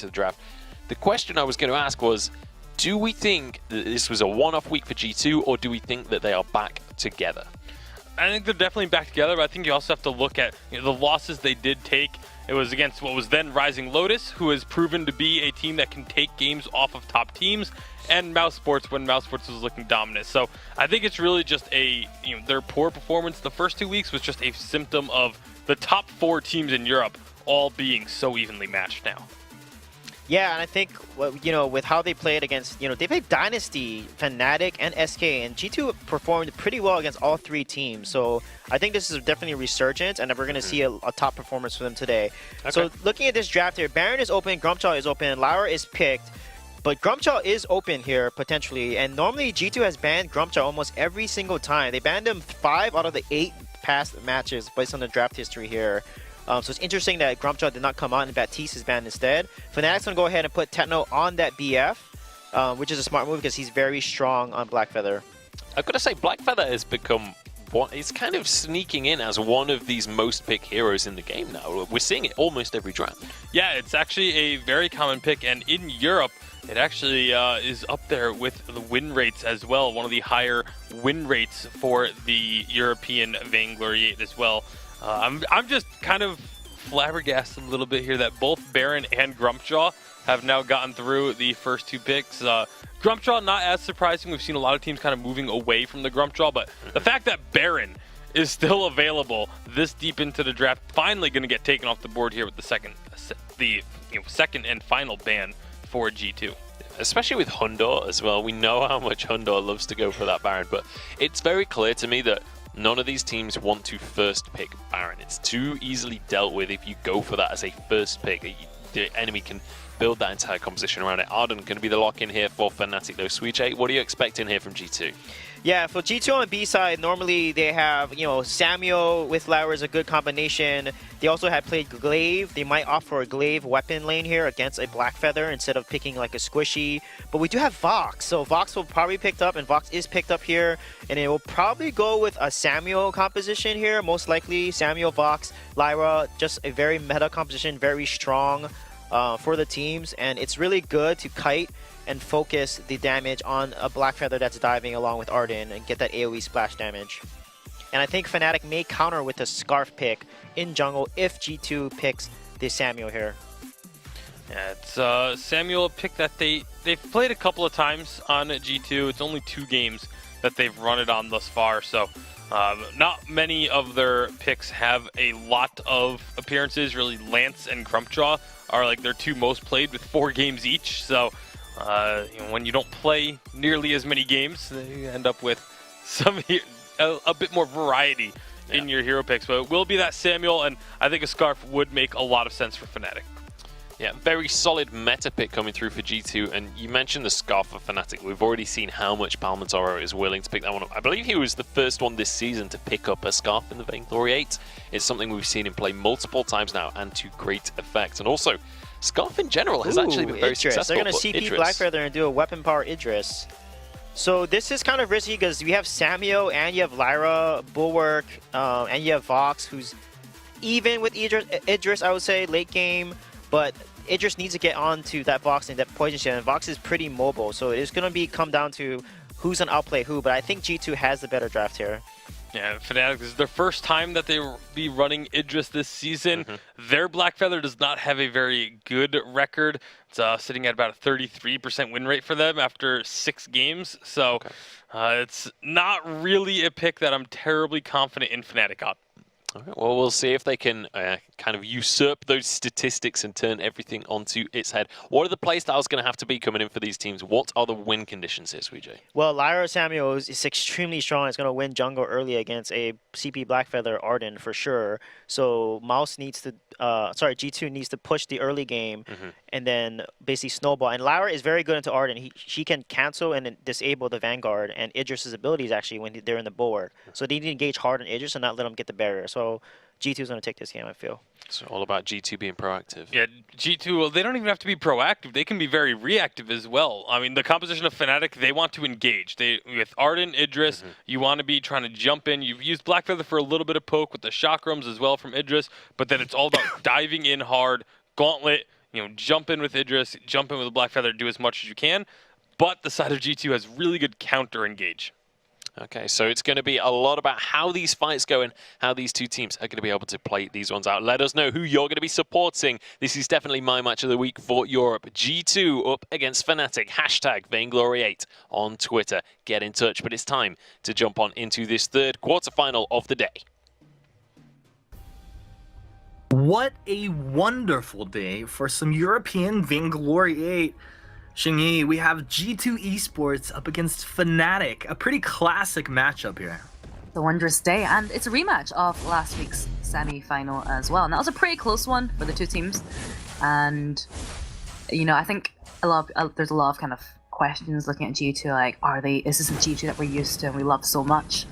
into the draft. The question I was going to ask was, do we think that this was a one-off week for G2, or do we think that they are back together? I think they're definitely back together, but I think you also have to look at the losses they did take. It was against what was then Rising Lotus, who has proven to be a team that can take games off of top teams, and Mousesports when Mousesports was looking dominant. So I think it's really just their poor performance the first 2 weeks was just a symptom of the top 4 teams in Europe all being so evenly matched now. Yeah, and I think, with how they played against, they played Dynasty, Fnatic, and SK, and G2 performed pretty well against all 3 teams. So I think this is definitely a resurgence, and we're going to see a top performance for them today. Okay. So looking at this draft here, Baron is open, Grumpjaw is open, Lyra is picked, but Grumpjaw is open here, potentially. And normally, G2 has banned Grumpjaw almost every single time. They banned him 5 out of the 8 past matches based on the draft history here. So it's interesting that Grumpjaw did not come out and Baptiste is banned instead. Fnatic's going to go ahead and put Techno on that BF, which is a smart move because he's very strong on Blackfeather. I've got to say, Blackfeather has become it's kind of sneaking in as one of these most picked heroes in the game now. We're seeing it almost every draft. Yeah, it's actually a very common pick, and in Europe, it actually is up there with the win rates as well. One of the higher win rates for the European Vainglory 8 as well. I'm just kind of flabbergasted a little bit here that both Baron and Grumpjaw have now gotten through the first 2 picks. Grumpjaw, not as surprising. We've seen a lot of teams kind of moving away from the Grumpjaw, but the fact that Baron is still available this deep into the draft, finally going to get taken off the board here with the second and final ban for G2. Especially with Hundor as well. We know how much Hundor loves to go for that Baron, but it's very clear to me that none of these teams want to first pick Baron. It's too easily dealt with if you go for that as a first pick. The enemy can build that entire composition around it. Arden going to be the lock-in here for Fnatic, though. Suijay, what are you expecting here from G2? Yeah, for G2 on B side, normally they have, Samuel with Lyra is a good combination. They also have played Glaive. They might opt for a Glaive weapon lane here against a Blackfeather instead of picking like a Squishy. But we do have Vox, so Vox will probably be picked up, and Vox is picked up here. And it will probably go with a Samuel composition here, most likely. Samuel, Vox, Lyra, just a very meta composition, very strong for the teams. And it's really good to kite and focus the damage on a Blackfeather that's diving along with Arden and get that AoE splash damage. And I think Fnatic may counter with a Scarf pick in jungle if G2 picks the Samuel here. Yeah, it's Samuel, a pick that they've played a couple of times on G2. It's only 2 games that they've run it on thus far, so not many of their picks have a lot of appearances. Really, Lance and Grumpjaw are like their 2 most played with 4 games each, so when you don't play nearly as many games, you end up with a bit more variety in your hero picks. But it will be that Samuel, and I think a Scarf would make a lot of sense for Fnatic. Yeah, very solid meta pick coming through for G2, and you mentioned the Scarf for Fnatic. We've already seen how much Palmatoro is willing to pick that one up. I believe he was the first one this season to pick up a Scarf in the Vainglory 8. It's something we've seen him play multiple times now, and to great effect. And also, Scarf in general has actually been very successful. They're going to CP Blackfeather and do a weapon power Idris. So this is kind of risky because you have Samuel and you have Lyra, Bulwark, and you have Vox, who's even with Idris, I would say, late game. But Idris needs to get onto that Vox and that poison shell, and Vox is pretty mobile. So it's going to come down to who's going to outplay who. But I think G2 has the better draft here. Yeah, Fnatic, this is their first time that they will be running Idris this season. Their Blackfeather does not have a very good record. It's sitting at about a 33% win rate for them after 6 games. So it's not really a pick that I'm terribly confident in Fnatic on. All right, well, we'll see if they can kind of usurp those statistics and turn everything onto its head. What are the play styles going to have to be coming in for these teams? What are the win conditions here, Suijay? Well, Lyra Samuel is extremely strong. It's going to win jungle early against a CP Blackfeather Arden for sure. So Mouse needs to, G2 needs to push the early game and then basically snowball. And Lyra is very good into Arden. She can cancel and disable the Vanguard and Idris' abilities actually when they're in the bulwark. So they need to engage hard on Idris and not let him get the barrier. So G2 is going to take this game, I feel. So all about G2 being proactive. Yeah, G2, well, they don't even have to be proactive. They can be very reactive as well. I mean, the composition of Fnatic, they want to engage. With Arden, Idris, you want to be trying to jump in. You've used Blackfeather for a little bit of poke with the chakrams as well from Idris, but then it's all about diving in hard, Gauntlet, jump in with Idris, jump in with the Black Feather, do as much as you can. But the side of G2 has really good counter engage. Okay, so it's going to be a lot about how these fights go and how these two teams are going to be able to play these ones out. Let us know who you're going to be supporting. This is definitely my match of the week for Europe. G2 up against Fnatic. Hashtag Vainglory8 on Twitter. Get in touch, but it's time to jump on into this third quarterfinal of the day. What a wonderful day for some European Vainglory 8. Xingyi, we have G2 Esports up against Fnatic. A pretty classic matchup here. The wondrous day, and it's a rematch of last week's semi-final as well. And that was a pretty close one for the two teams. And, I think there's a lot of kind of questions looking at G2, like, is this the G2 that we're used to and we love so much?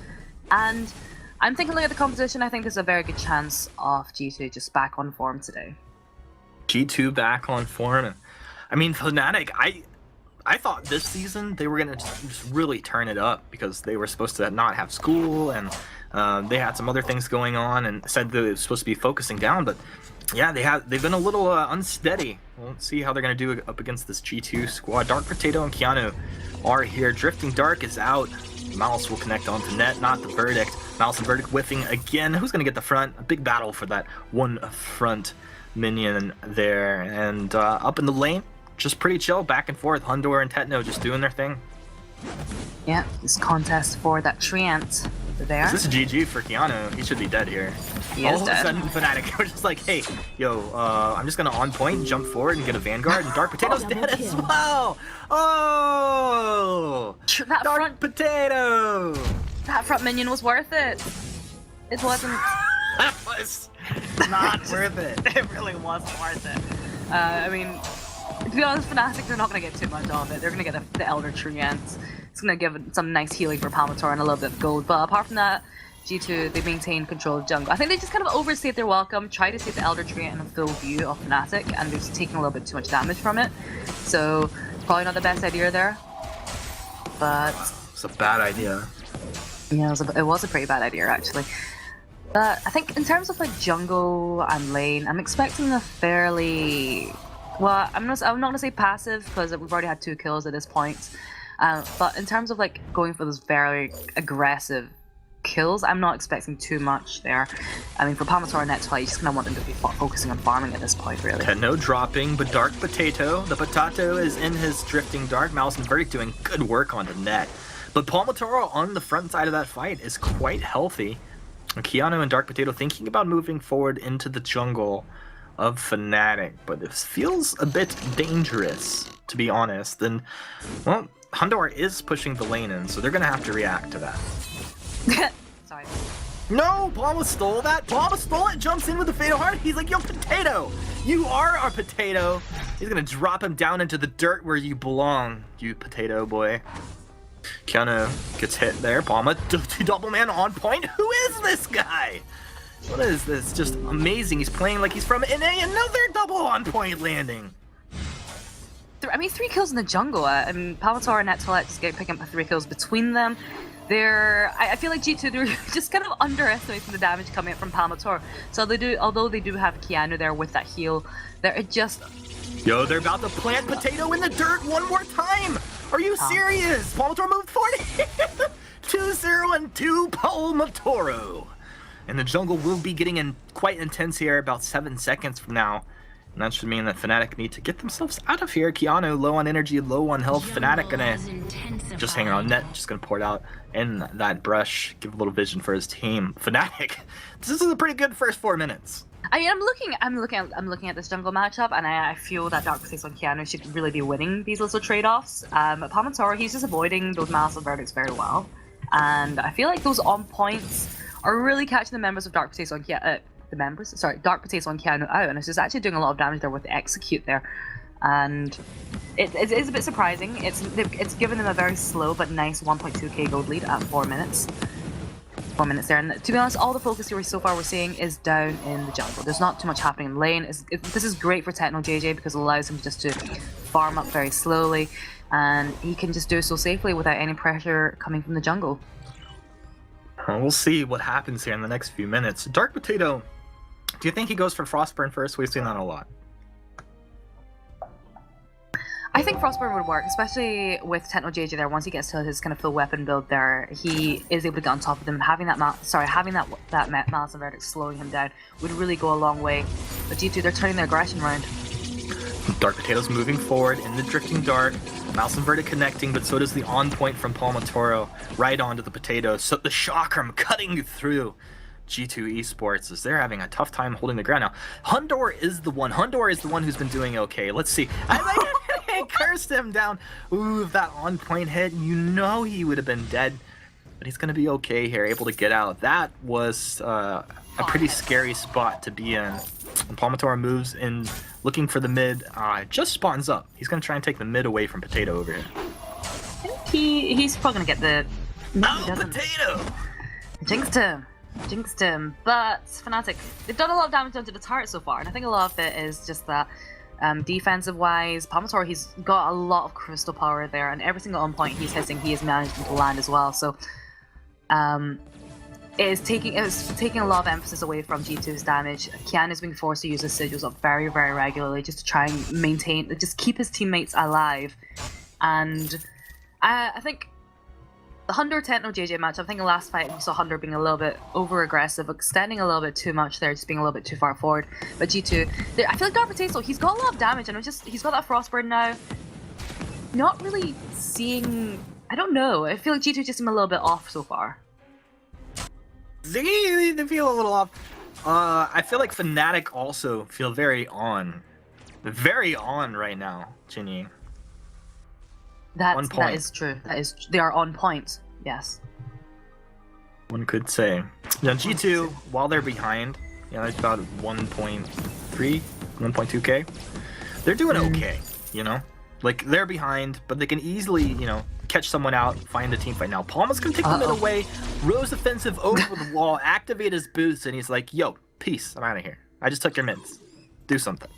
And I'm thinking, looking at the competition, I think there's a very good chance of G2 just back on form today. G2 back on form. I mean, Fnatic, I thought this season they were going to just really turn it up because they were supposed to not have school and they had some other things going on and said they were supposed to be focusing down. But yeah, they've been a little unsteady. We'll see how they're going to do up against this G2 squad. Dark Potato and Keanu are here. Drifting Dark is out. Mouse will connect onto net, not the Verdict. Mouse and Verdict whiffing again. Who's going to get the front? A big battle for that one front minion there. And up in the lane, just pretty chill, back and forth. Hundor and Tetno just doing their thing. Yeah, this contest for that Treant there. This is GG for Keanu. He should be dead here. He is All dead. of a sudden, Fnatic are just like, hey, I'm just going to on point, jump forward, and get a Vanguard, and Dark Potato's dead as well. Oh! That Dark Potato! That front minion was worth it. It wasn't. That was not worth it. It really wasn't worth it. I mean, to be honest, Fnatic, they're not going to get too much of it. They're going to get the Elder Treant. It's going to give it some nice healing for Palmator and a little bit of gold. But apart from that, G2, they maintain control of jungle. I think they just kind of overstayed their welcome, tried to see the Elder Treant in a full view of Fnatic, and they've taken a little bit too much damage from it. So, probably not the best idea there. But It's a bad idea. yeah, it was a pretty bad idea, actually. But I think in terms of like jungle and lane, I'm expecting a fairly... Well, I'm not gonna say passive because we've already had 2 kills at this point. But in terms of like going for those very aggressive kills, I'm not expecting too much there. I mean, for Palmator and Netflix, you just kind of want them to be focusing on farming at this point, really. Tetno dropping, but Dark Potato. The Potato is in his Drifting Dark. Mouse and Verdict doing good work on the net. But Palmator on the front side of that fight is quite healthy. Keanu and Dark Potato thinking about moving forward into the jungle of Fnatic, but it feels a bit dangerous, to be honest. And, well, Hundor is pushing the lane in, so they're going to have to react to that. Sorry. No, Palma stole that. Palma stole it, jumps in with the Fatal Heart. He's like, yo, Potato, you are our Potato. He's going to drop him down into the dirt where you belong, you Potato boy. Keanu gets hit there. Palma, double man on point. Who is this guy? What is this? Just amazing. He's playing like he's from NA. Another double on point landing. I mean, 3 kills in the jungle. I mean, Palmator and Netflix just picking up 3 kills between them. I feel like G2, they're just kind of underestimating the damage coming from Palmator. So although they do have Keanu there with that heal, they're just... Yo, they're about to plant Potato in the dirt one more time. Are you serious? Palmator moved forward. 2-0 and 2 Palmatoro. And the jungle will be getting in quite intense here about 7 seconds from now. And that should mean that Fnatic need to get themselves out of here. Keanu low on energy, low on health. Fnatic gonna just hang on net, just gonna pour it out in that brush, give a little vision for his team. Fnatic, this is a pretty good first 4 minutes. I'm looking at this jungle matchup, and I feel that Dark Potato and Keanu should really be winning these little trade-offs. But Palmator, he's just avoiding those massive verdicts very well, and I feel like those on points are really catching the members of Dark Potato and Dark Potato and Keanu out, and it's just actually doing a lot of damage there with the execute there, and it is a bit surprising. It's given them a very slow but nice 1.2k gold lead at 4 minutes. 4 minutes there, and to be honest, all the focus here so far we're seeing is down in the jungle. There's not too much happening in lane. This is great for Tetno JJ because it allows him just to farm up very slowly, and he can just do so safely without any pressure coming from the jungle. We'll see what happens here in the next few minutes. Dark Potato, do you think he goes for Frostburn first? We've seen that a lot. I think Frostburn would work, especially with Techno JJ there. Once he gets to his kind of full weapon build there, he is able to get on top of them. And having that Malice and Verdict slowing him down would really go a long way. But G2, they're turning their aggression around. Dark Potatoes moving forward in the Drifting Dark. Mouse and Verdict connecting, but so does the on point from Palmatoro right onto the Potatoes. So the Chakram cutting through G2 Esports as they're having a tough time holding the ground now. Hundor is the one who's been doing okay. Let's see. I cursed him down. Ooh, if that on point hit, you know he would have been dead. But he's going to be okay here, able to get out. That was a pretty scary spot to be in. And Palmatoro moves in, looking for the mid. Just spawns up. He's going to try and take the mid away from Potato over here. I think he's probably going to get the... No, he doesn't. Potato! Jinxed him. But Fnatic, they've done a lot of damage onto the turret so far. And I think a lot of it is just that defensive-wise, Palmatoro, he's got a lot of crystal power there. And every single on point he's hitting, he is managing to land as well. So... It's taking a lot of emphasis away from G2's damage. Kian is being forced to use his sigils up very, very regularly just to try and maintain, just keep his teammates alive. And I think the Hundor Techno JJ match, I think the last fight we saw Hundor being a little bit over aggressive, extending a little bit too much there, just being a little bit too far forward. But G2, I feel like Dark Potato, he's got a lot of damage, and he's got that Frostburn now. Not really seeing, I don't know. I feel like G2 just seem a little bit off so far. They feel a little off. I feel like Fnatic also feel very on right now, Jinyi. That is true. They are on point. Yes. One could say. Now G2, while they're behind, it's about 1.3, 1.2k. They're doing okay, Like they're behind, but they can easily, catch someone out, find the team fight. Now Palma's gonna take the mid away, Rose offensive over the wall, activate his boots, and he's like, yo, peace, I'm out of here. I just took your mids. Do something.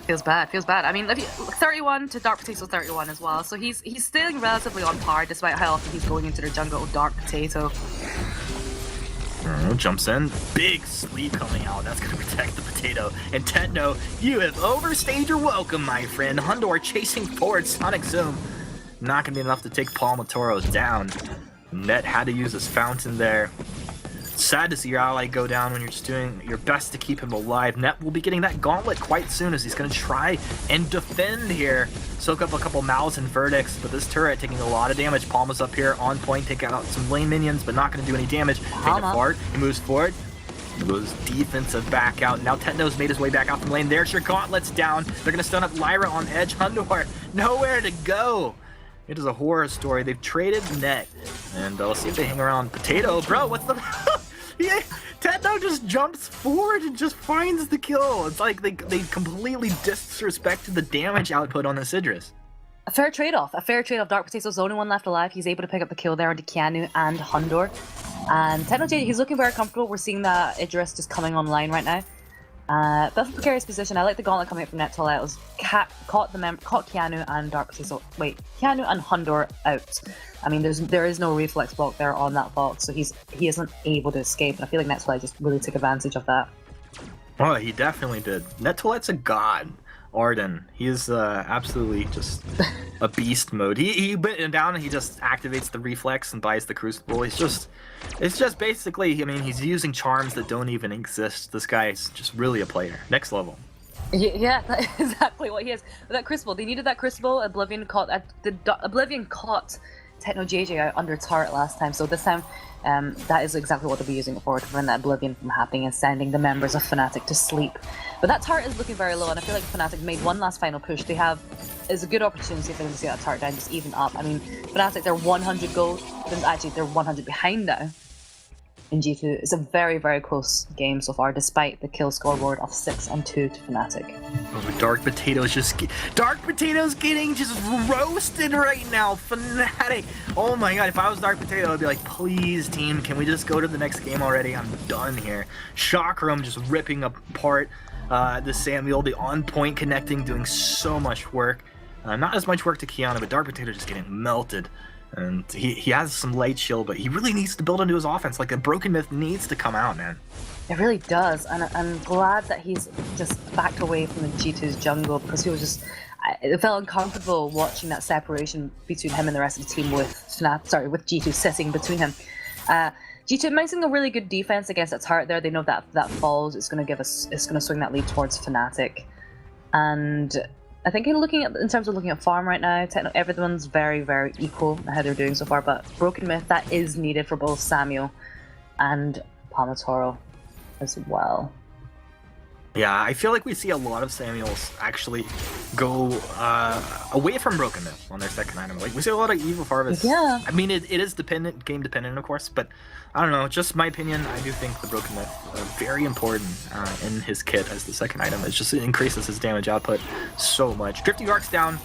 Feels bad. I mean, 31 to Dark Potato 31 as well, so he's staying relatively on par despite how often he's going into the jungle of Dark Potato. Jumps in, big sleep coming out, that's gonna protect the Potato. And Techno, you have overstayed your welcome, my friend. Hundor chasing forward, Sonic Zoom. Not gonna be enough to take Palmatoro down. Net had to use his fountain there. Sad to see your ally go down when you're just doing your best to keep him alive. Net will be getting that gauntlet quite soon as he's gonna try and defend here. Soak up a couple Malice and Verdicts, but this turret taking a lot of damage. Palma's up here on point, taking out some lane minions, but not gonna do any damage. Taking it forward, he moves forward. Goes defensive back out. Now Techno's made his way back out from lane. There's your gauntlets down. They're gonna stun up Lyra on edge. Hundor, nowhere to go. It is a horror story. They've traded Net, and let's see if they hang around. Potato, bro, what's the... Yeah, Techno just jumps forward and just finds the kill. It's like they completely disrespected the damage output on the Sidrus. A fair trade-off. Dark Potato's the only one left alive. He's able to pick up the kill there onto Keanu and Hundor. And Techno JJ, he's looking very comfortable. We're seeing that Idris just coming online right now. That's a precarious position. I like the gauntlet coming out from Net It was caught Keanu and Dark Potato. Wait, Keanu and Hundor out. I mean, there is no reflex block there on that Fox, so he isn't able to escape. And I feel like Net just really took advantage of that. Oh, he definitely did. Net a god. Arden, he is absolutely just a beast mode. He bit down and he just activates the reflex and buys the crucible. It's just basically, I mean, he's using charms that don't even exist. This guy is just really a player. Next level. Yeah, that's exactly what he is. But that crucible, they needed that crucible. Oblivion caught Techno JJ out under turret last time, so this time that is exactly what they'll be using it for, to prevent that Oblivion from happening and sending the members of Fnatic to sleep. But that turret is looking very low, and I feel like Fnatic made one last final push. Is a good opportunity for them to see that turret down, just even up. I mean, Fnatic, they're 100 gold, actually they're 100 behind now in G2. It's a very, very close game so far, despite the kill scoreboard of 6-2 to Fnatic. Oh, Dark Potato's getting just roasted right now. Fnatic. Oh my god, if I was Dark Potato, I'd be like, please team, can we just go to the next game already? I'm done here. Chakram just ripping apart the Samuel, the on point connecting, doing so much work. Not as much work to Kiana, but Dark Potato just getting melted. And he has some light shield, but he really needs to build into his offense. Like, the Broken Myth needs to come out, man. It really does, and I'm glad that he's just backed away from the G2's jungle, because he was just it felt uncomfortable watching that separation between him and the rest of the team with with G2 sitting between him. G2 mounting a really good defense against that turret there. They know that falls, it's going to swing that lead towards Fnatic. And I think in terms of looking at farm right now, everyone's very, very equal in how they're doing so far. But Broken Myth, that is needed for both Samuel and Palmatoro as well. Yeah, I feel like we see a lot of Samuels actually go away from Broken Myth on their second item. Like, we see a lot of Eve of Harvest. Yeah. I mean, it is game dependent, of course, but I don't know. Just my opinion, I do think the Broken Myth very important in his kit as the second item. It just increases his damage output so much. Drifting Arc's down.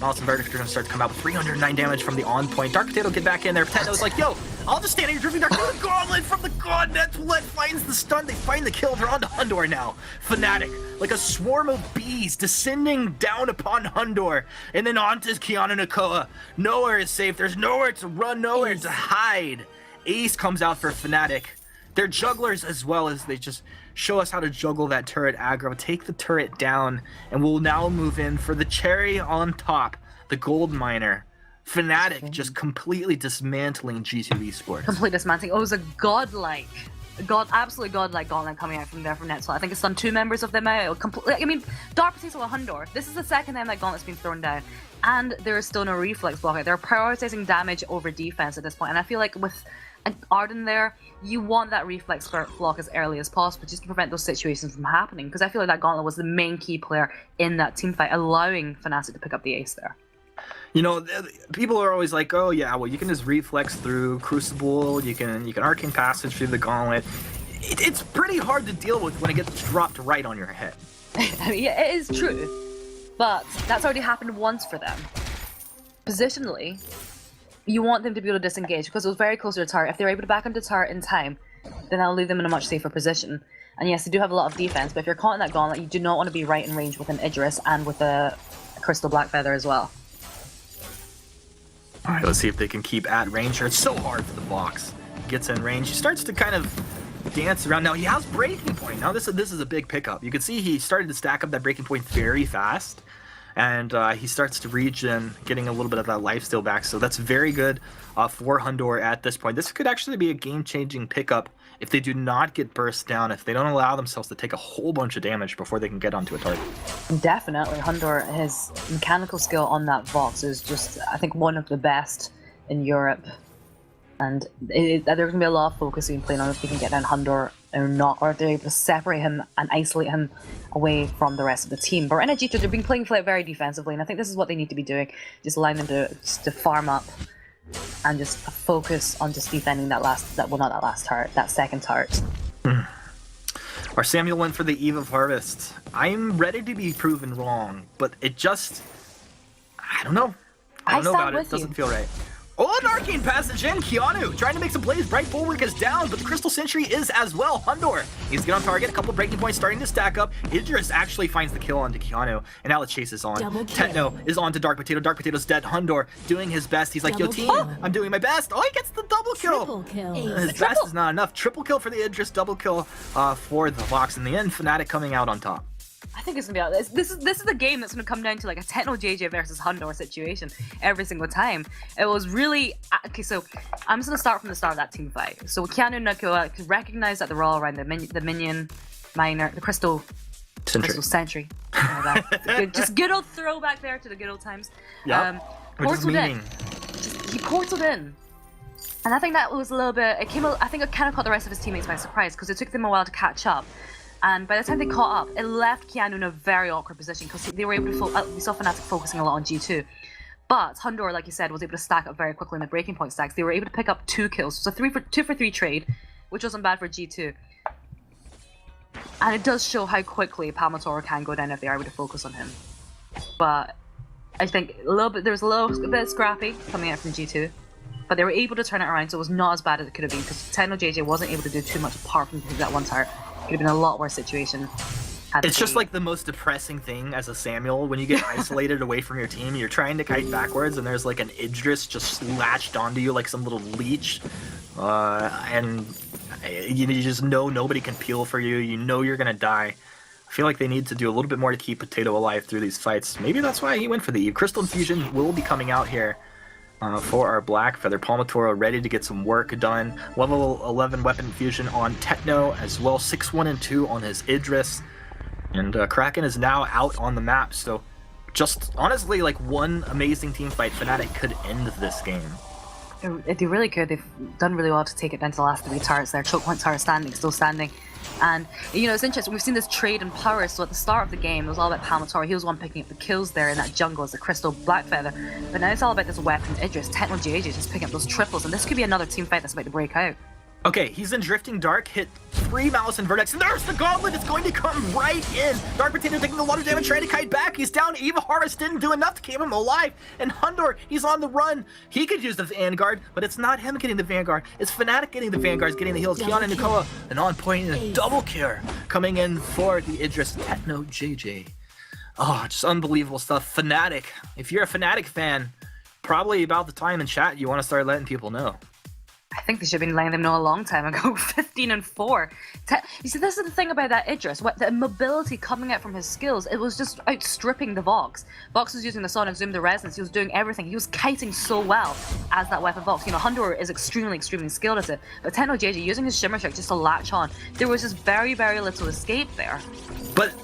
Malice and Verdict are going to start to come out with 309 damage from the on point. Dark Potato get back in there. Potato's like, yo, I'll just stand here drifting Dark Potato. Gauntlet from the God. Netflix finds the stun. They find the kill. They're on to Hundor now. Fnatic, like a swarm of bees, descending down upon Hundor. And then on to Keanu Nakoa. Nowhere is safe. There's nowhere to run, nowhere to hide. Ace comes out for Fnatic. They're jugglers as well, as they just show us how to juggle that turret aggro, take the turret down, and we'll now move in for the cherry on top, the gold miner. Fnatic just completely dismantling G2 Esports. Completely dismantling. It was a absolutely godlike gauntlet coming out from there from Netflix. I think it's done 2 members of them out. I mean, Dark Potato and Hundor. This is the second time that gauntlet's been thrown down, and there is still no reflex block out. They're prioritizing damage over defense at this point, and I feel like with Arden there, you want that reflex block as early as possible just to prevent those situations from happening, because I feel like that gauntlet was the main key player in that team fight, allowing Fnatic to pick up the ace there. You know, people are always like, oh yeah, well, you can just reflex through Crucible, you can Arcane Passage through the gauntlet. It's pretty hard to deal with when it gets dropped right on your head. I mean, yeah, it is true, but that's already happened once for them. Positionally, you want them to be able to disengage because it was very close to the turret. If they're able to back onto the turret in time, then that'll leave them in a much safer position. And yes, they do have a lot of defense, but if you're caught in that gauntlet, you do not want to be right in range with an Idris and with a Crystal Blackfeather as well. Alright, let's see if they can keep at range here. It's so hard for the box. Gets in range. He starts to kind of dance around. Now he has Breaking Point. Now this is a big pickup. You can see he started to stack up that Breaking Point very fast. And he starts to regen, getting a little bit of that lifesteal back. So that's very good for Hundor at this point. This could actually be a game-changing pickup if they do not get burst down, if they don't allow themselves to take a whole bunch of damage before they can get onto a target. Definitely. Hundor, his mechanical skill on that Vox is just, I think, one of the best in Europe. And there's going to be a lot of focus being played on if they can get down Hundor or not, or if they're able to separate him and isolate him away from the rest of the team. But right now, G2, they've been playing very defensively, and I think this is what they need to be doing. Just allowing them to farm up and just focus on just defending that second turret. Our Samuel went for the Eve of Harvest. I'm ready to be proven wrong, but it just... I don't know. I don't know about it. It doesn't feel right. Oh, an Arcane Passage in! Keanu trying to make some plays. Bright Bulwark is down, but the Crystal Sentry is as well. Hundor needs to get on target. A couple of Breaking Points starting to stack up. Idris actually finds the kill onto Keanu, and now the chase is on. Techno is on to Dark Potato. Dark Potato's dead. Hundor doing his best. He's like, yo, team, I'm doing my best. Oh, he gets the double kill. His best is not enough. Triple kill for the Idris, double kill for the Vox. In the end, Fnatic coming out on top. I think it's gonna be this is a game that's gonna come down to like a Techno JJ versus Hundor situation every single time. It was really okay. So I'm just gonna start from the start of that team fight. So Keanu and Nakoa could recognize that they're all around the minion miner, the Crystal Sentry. Just good old throwback there to the good old times. Yeah. Portaled in. He portaled in. And I think that was a little bit. I think it kind of caught the rest of his teammates by surprise because it took them a while to catch up. And by the time they caught up, it left Keanu in a very awkward position because they were able to we saw Fnatic focusing a lot on G2. But Hundor, like you said, was able to stack up very quickly in the Breaking Point stacks. They were able to pick up 2 kills. So 2 for 3 trade, which wasn't bad for G2. And it does show how quickly Palmatoro can go down if they are able to focus on him. But I think there was a little bit scrappy coming out from G2. But they were able to turn it around, so it was not as bad as it could have been because Techno JJ wasn't able to do too much apart from that one turret. It could have been a lot worse situation. It's just like the most depressing thing as a Samuel when you get isolated away from your team. You're trying to kite backwards, and there's like an Idris just latched onto you like some little leech, and you just know nobody can peel for you. You know you're gonna die. I feel like they need to do a little bit more to keep Potato alive through these fights. Maybe that's why he went for the Eve. Crystal Infusion will be coming out here for our Black Feather. Palmatoro ready to get some work done. Level 11 Weapon Infusion on Techno as well. 6-1 and 2 on his Idris. And Kraken is now out on the map, so just honestly, like one amazing team fight, Fnatic could end this game. They really could. They've done really well to take it down to the last 3 turrets there. Choke point tower still standing. And, you know, it's interesting. We've seen this trade in power. So at the start of the game, it was all about Palmatoro. He was the one picking up the kills there in that jungle as the Crystal Blackfeather. But now it's all about this weapon Idris. Techno JJ just picking up those triples. And this could be another team fight that's about to break out. Okay, he's in Drifting Dark, hit 3 Malice and Vertex, and there's the Gauntlet! It's going to come right in! Dark Potato taking a lot of damage, trying to kite back, he's down, Eva Harvest didn't do enough to keep him alive, and Hundor, he's on the run! He could use the Vanguard, but it's not him getting the Vanguard, it's Fnatic getting the Vanguards, getting the heals, Kiana and Nicola, an on point and a double kill coming in for the Idris Techno JJ. Oh, just unbelievable stuff. Fnatic, if you're a Fnatic fan, probably about the time in chat you want to start letting people know. I think they should have been letting them know a long time ago. 15 and 4. You see, this is the thing about that Idris. The mobility coming out from his skills, it was just outstripping the Vox. Vox was using the Sonic Zoom, the Resonance. He was doing everything. He was kiting so well as that weapon Vox. You know, Hundor is extremely skilled at it. But Techno JJ using his Shimmer Trick just to latch on. There was just very little escape there. But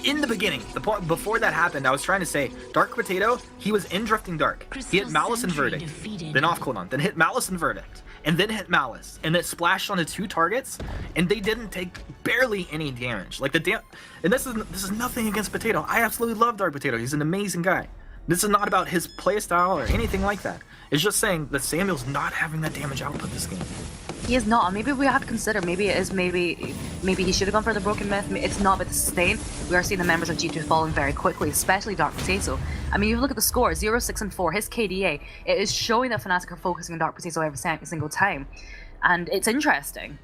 in the beginning, the point before that happened, I was trying to say, Dark Potato, he was in Drifting Dark. He hit Malice and Verdict, then off cooldown, then hit Malice and Verdict, and then hit Malice, and it splashed onto 2 targets, and they didn't take barely any damage. Like and this is nothing against Potato. I absolutely love Dark Potato. He's an amazing guy. This is not about his playstyle or anything like that. It's just saying that Samuel's not having that damage output this game. He is not. Maybe we have to consider. Maybe it is. Maybe he should have gone for the Broken Myth. It's not about the sustain. We are seeing the members of G2 falling very quickly, especially Dark Potato. I mean, you look at the score: 0, 6, and 4. His KDA. It is showing that Fnatic are focusing on Dark Potato every single time, and it's interesting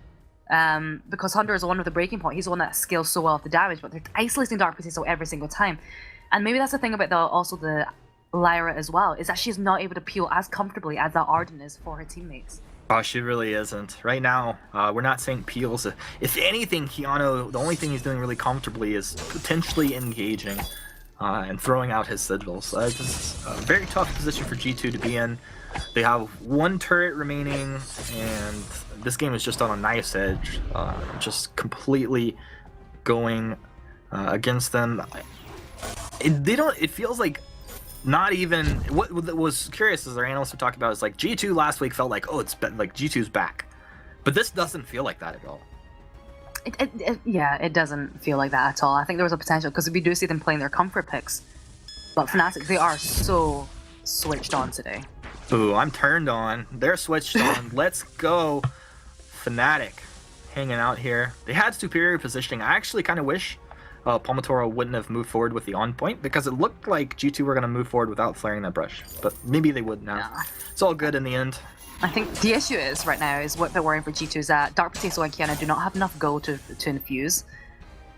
because Hunter is the one with the breaking point. He's the one that scales so well off the damage, but they're isolating Dark Potato every single time, and maybe that's the thing about the Lyra as well, is that she's not able to peel as comfortably as that Arden is for her teammates. Oh, she really isn't. Right now, we're not saying peels. If anything, Keanu, the only thing he's doing really comfortably is potentially engaging and throwing out his sigils. This is a very tough position for G2 to be in. They have 1 turret remaining, and this game is just on a knife's edge. Just completely going against them. It feels like not even what was curious as our analysts were talking about is like G2 last week felt like, oh, it's like G2's back, but this doesn't feel like that at all. Yeah, it doesn't feel like that at all. I think there was a potential because we do see them playing their comfort picks, but Fnatic, they are so switched on today. Ooh, I'm turned on. They're switched on. Let's go, Fnatic, hanging out here. They had superior positioning. I actually kind of wish Palmatoro wouldn't have moved forward with the on point because it looked like G2 were going to move forward without flaring that brush, but maybe they would now. Yeah. It's all good in the end. I think the issue is right now is what they're worrying for G2 is that Dark Potato and Kiana do not have enough gold to infuse,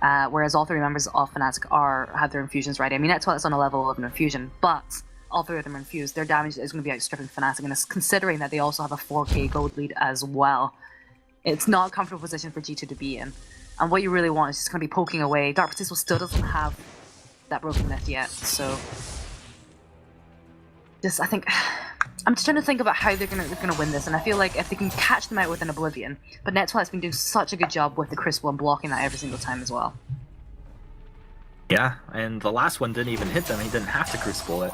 whereas all 3 members of Fnatic have their infusions ready. I mean, that's why it's on a level of an infusion, but all 3 of them are infused. Their damage is going to be outstripping Fnatic, and it's considering that they also have a 4k gold lead as well. It's not a comfortable position for G2 to be in. And what you really want is just going to be poking away. Dark Potato still doesn't have that Broken Myth yet, so I think I'm just trying to think about how they're gonna win this, and I feel like if they can catch them out with an Oblivion, but Netwilt's been doing such a good job with the Crucible and blocking that every single time as well. Yeah, and the last one didn't even hit them. He didn't have to Crucible it,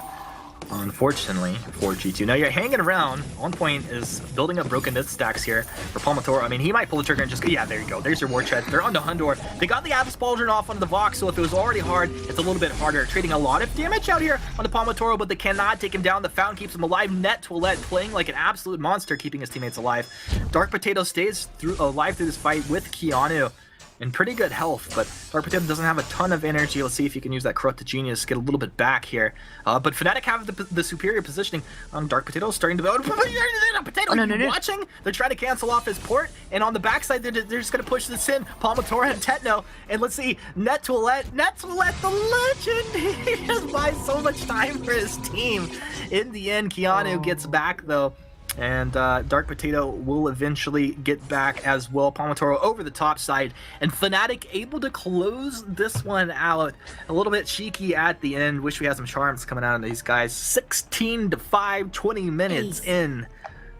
unfortunately, for G2. Now you're hanging around. On point is building up Broken Myth stacks here for Palmatoro. I mean, he might pull the trigger and just go, yeah, there you go. There's your War Chest. They're on the Hundor. They got the Abyss Pauldron off onto the Vox, so if it was already hard, it's a little bit harder. Trading a lot of damage out here on the Palmatoro, but they cannot take him down. The Fountain keeps him alive. Net Toilette playing like an absolute monster, keeping his teammates alive. Dark Potato stays alive through this fight with Keanu in pretty good health, but Dark Potato doesn't have a ton of energy. Let's see if you can use that Corrupted Genius, get a little bit back here. But Fnatic have the superior positioning. Dark Potato starting to build. Potato, no. Watching? They're trying to cancel off his port, and on the backside, they're just going to push this in. Palmatoro and Techno, and let's see, Net Toilette, the legend! He just buys so much time for his team. In the end, Keanu gets back, though. And Dark Potato will eventually get back as well. Palmatoro over the top side. And Fnatic able to close this one out. A little bit cheeky at the end. Wish we had some charms coming out of these guys. 16-5, 20 minutes in.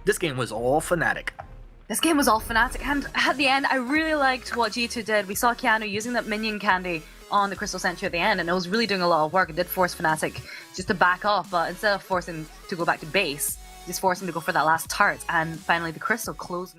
This game was all Fnatic. This game was all Fnatic, and at the end, I really liked what G2 did. We saw Keanu using that minion candy on the Crystal Sentry at the end, and it was really doing a lot of work. It did force Fnatic just to back off, but instead of forcing to go back to base, just forcing to go for that last turret, and finally the Crystal closing.